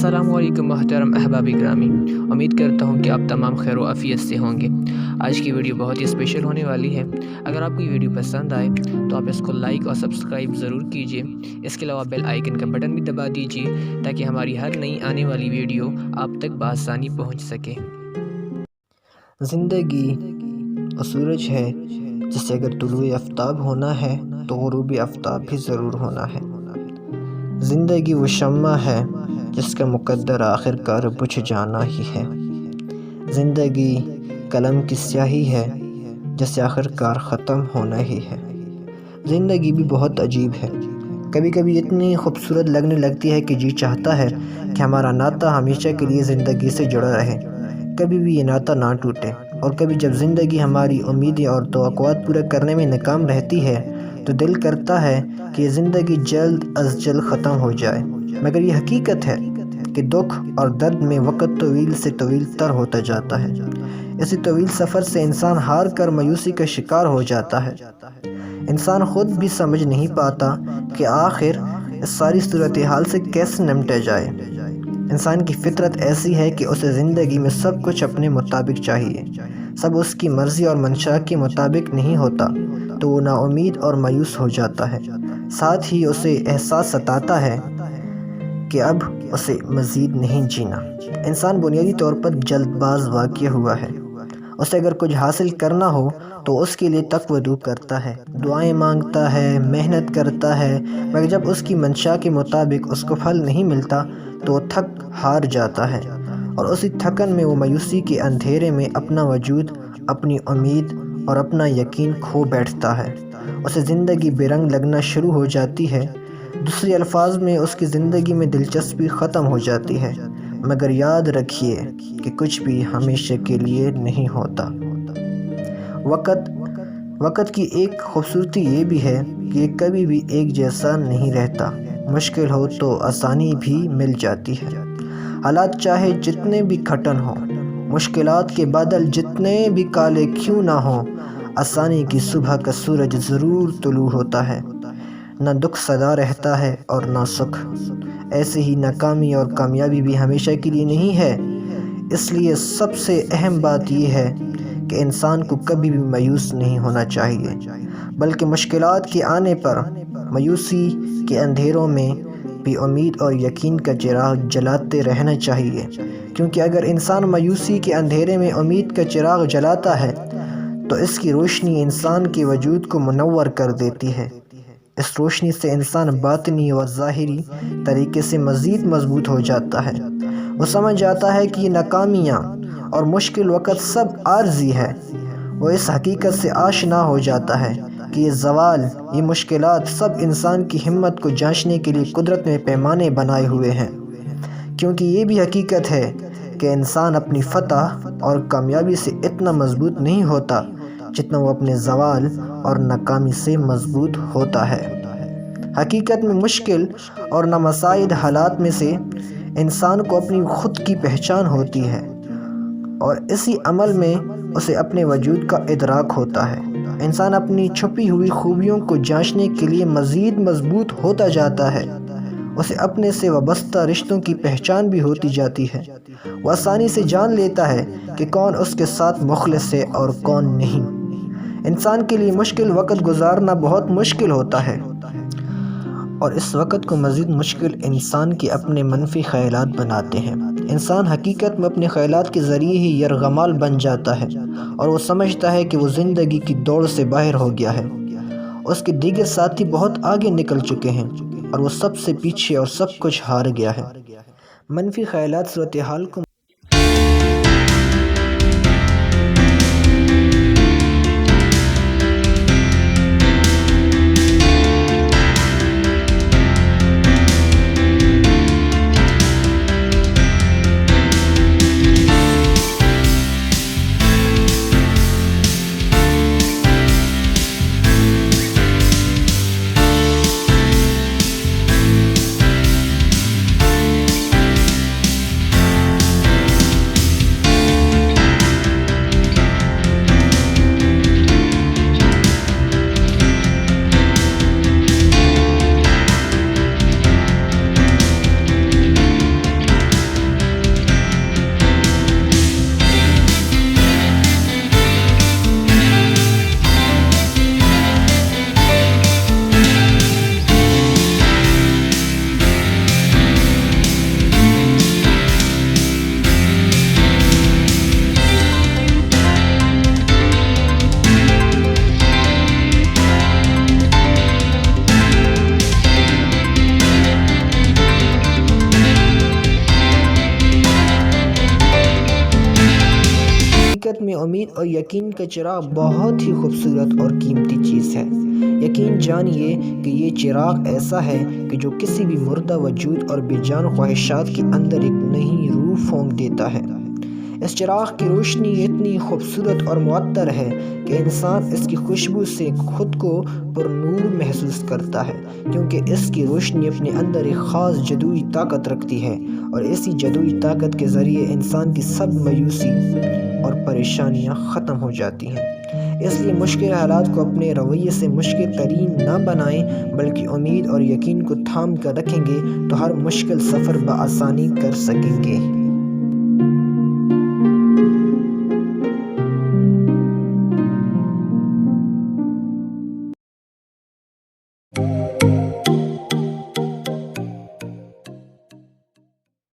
السلام علیکم محترم احباب گرامی، امید کرتا ہوں کہ آپ تمام خیر و عافیت سے ہوں گے۔ آج کی ویڈیو بہت ہی اسپیشل ہونے والی ہے۔ اگر آپ کو یہ ویڈیو پسند آئے تو آپ اس کو لائک اور سبسکرائب ضرور کیجئے۔ اس کے علاوہ بیل آئیکن کا بٹن بھی دبا دیجئے تاکہ ہماری ہر نئی آنے والی ویڈیو آپ تک بآسانی پہنچ سکے۔ زندگی وہ سورج ہے جسے اگر طلوع آفتاب ہونا ہے تو غروب آفتاب بھی ضرور ہونا ہے۔ زندگی وہ شمع ہے جس کا مقدر آخر کار بجھ جانا ہی ہے۔ زندگی قلم کی سیاہی ہے جسے آخر کار ختم ہونا ہی ہے۔ زندگی بھی بہت عجیب ہے، کبھی کبھی اتنی خوبصورت لگنے لگتی ہے کہ جی چاہتا ہے کہ ہمارا ناطہ ہمیشہ کے لیے زندگی سے جڑا رہے، کبھی بھی یہ ناطہ نہ ٹوٹے۔ اور کبھی جب زندگی ہماری امیدیں اور توقعات پورے کرنے میں ناکام رہتی ہے تو دل کرتا ہے کہ یہ زندگی جلد از جلد ختم ہو جائے، مگر یہ حقیقت ہے کہ دکھ اور درد میں وقت طویل سے طویل تر ہوتا جاتا ہے۔ اسی طویل سفر سے انسان ہار کر مایوسی کا شکار ہو جاتا ہے۔ انسان خود بھی سمجھ نہیں پاتا کہ آخر اس ساری صورتحال سے کیسے نمٹا جائے۔ انسان کی فطرت ایسی ہے کہ اسے زندگی میں سب کچھ اپنے مطابق چاہیے، سب اس کی مرضی اور منشا کے مطابق نہیں ہوتا تو وہ نا امید اور مایوس ہو جاتا ہے۔ ساتھ ہی اسے احساس ستاتا ہے کہ اب اسے مزید نہیں جینا۔ انسان بنیادی طور پر جلد باز واقع ہوا ہے۔ اسے اگر کچھ حاصل کرنا ہو تو اس کے لیے تک ودو کرتا ہے، دعائیں مانگتا ہے، محنت کرتا ہے، مگر جب اس کی منشا کے مطابق اس کو پھل نہیں ملتا تو وہ تھک ہار جاتا ہے، اور اسی تھکن میں وہ مایوسی کے اندھیرے میں اپنا وجود، اپنی امید اور اپنا یقین کھو بیٹھتا ہے۔ اسے زندگی بے رنگ لگنا شروع ہو جاتی ہے، دوسرے الفاظ میں اس کی زندگی میں دلچسپی ختم ہو جاتی ہے۔ مگر یاد رکھیے کہ کچھ بھی ہمیشہ کے لیے نہیں ہوتا۔ وقت کی ایک خوبصورتی یہ بھی ہے کہ یہ کبھی بھی ایک جیسا نہیں رہتا۔ مشکل ہو تو آسانی بھی مل جاتی ہے۔ حالات چاہے جتنے بھی کٹھن ہوں، مشکلات کے بادل جتنے بھی کالے کیوں نہ ہوں، آسانی کی صبح کا سورج ضرور طلوع ہوتا ہے۔ نہ دکھ سدا رہتا ہے اور نہ سکھ۔ ایسے ہی ناکامی اور کامیابی بھی ہمیشہ کے لیے نہیں ہے۔ اس لیے سب سے اہم بات یہ ہے کہ انسان کو کبھی بھی مایوس نہیں ہونا چاہیے، بلکہ مشکلات کے آنے پر مایوسی کے اندھیروں میں بھی امید اور یقین کا چراغ جلاتے رہنا چاہیے، کیونکہ اگر انسان مایوسی کے اندھیرے میں امید کا چراغ جلاتا ہے تو اس کی روشنی انسان کے وجود کو منور کر دیتی ہے۔ اس روشنی سے انسان باطنی و ظاہری طریقے سے مزید مضبوط ہو جاتا ہے۔ وہ سمجھ جاتا ہے کہ یہ ناکامیاں اور مشکل وقت سب عارضی ہے۔ وہ اس حقیقت سے آشنا ہو جاتا ہے کہ یہ زوال، یہ مشکلات سب انسان کی ہمت کو جانچنے کے لیے قدرت میں پیمانے بنائے ہوئے ہیں، کیونکہ یہ بھی حقیقت ہے کہ انسان اپنی فتح اور کامیابی سے اتنا مضبوط نہیں ہوتا جتنا وہ اپنے زوال اور ناکامی سے مضبوط ہوتا ہے۔ حقیقت میں مشکل اور نامساعد حالات میں سے انسان کو اپنی خود کی پہچان ہوتی ہے، اور اسی عمل میں اسے اپنے وجود کا ادراک ہوتا ہے۔ انسان اپنی چھپی ہوئی خوبیوں کو جانچنے کے لیے مزید مضبوط ہوتا جاتا ہے۔ اسے اپنے سے وابستہ رشتوں کی پہچان بھی ہوتی جاتی ہے۔ وہ آسانی سے جان لیتا ہے کہ کون اس کے ساتھ مخلص ہے اور کون نہیں۔ انسان کے لیے مشکل وقت گزارنا بہت مشکل ہوتا ہے، اور اس وقت کو مزید مشکل انسان کے اپنے منفی خیالات بناتے ہیں۔ انسان حقیقت میں اپنے خیالات کے ذریعے ہی یرغمال بن جاتا ہے، اور وہ سمجھتا ہے کہ وہ زندگی کی دوڑ سے باہر ہو گیا ہے۔ اس کے دیگر ساتھی بہت آگے نکل چکے ہیں اور وہ سب سے پیچھے اور سب کچھ ہار گیا ہے۔ منفی خیالات صورتحال کو اور یقین کا چراغ بہت ہی خوبصورت اور قیمتی چیز ہے۔ یقین جانیے کہ یہ چراغ ایسا ہے کہ جو کسی بھی مردہ وجود اور بے جان خواہشات کے اندر ایک نئی روح پھونک دیتا ہے۔ اس چراغ کی روشنی اتنی خوبصورت اور معطر ہے کہ انسان اس کی خوشبو سے خود کو پر نور محسوس کرتا ہے، کیونکہ اس کی روشنی اپنے اندر ایک خاص جادوئی طاقت رکھتی ہے، اور اسی جادوئی طاقت کے ذریعے انسان کی سب مایوسی اور پریشانیاں ختم ہو جاتی ہیں۔ اس لیے مشکل حالات کو اپنے رویے سے مشکل ترین نہ بنائیں، بلکہ امید اور یقین کو تھام کر رکھیں گے تو ہر مشکل سفر بآسانی کر سکیں گے۔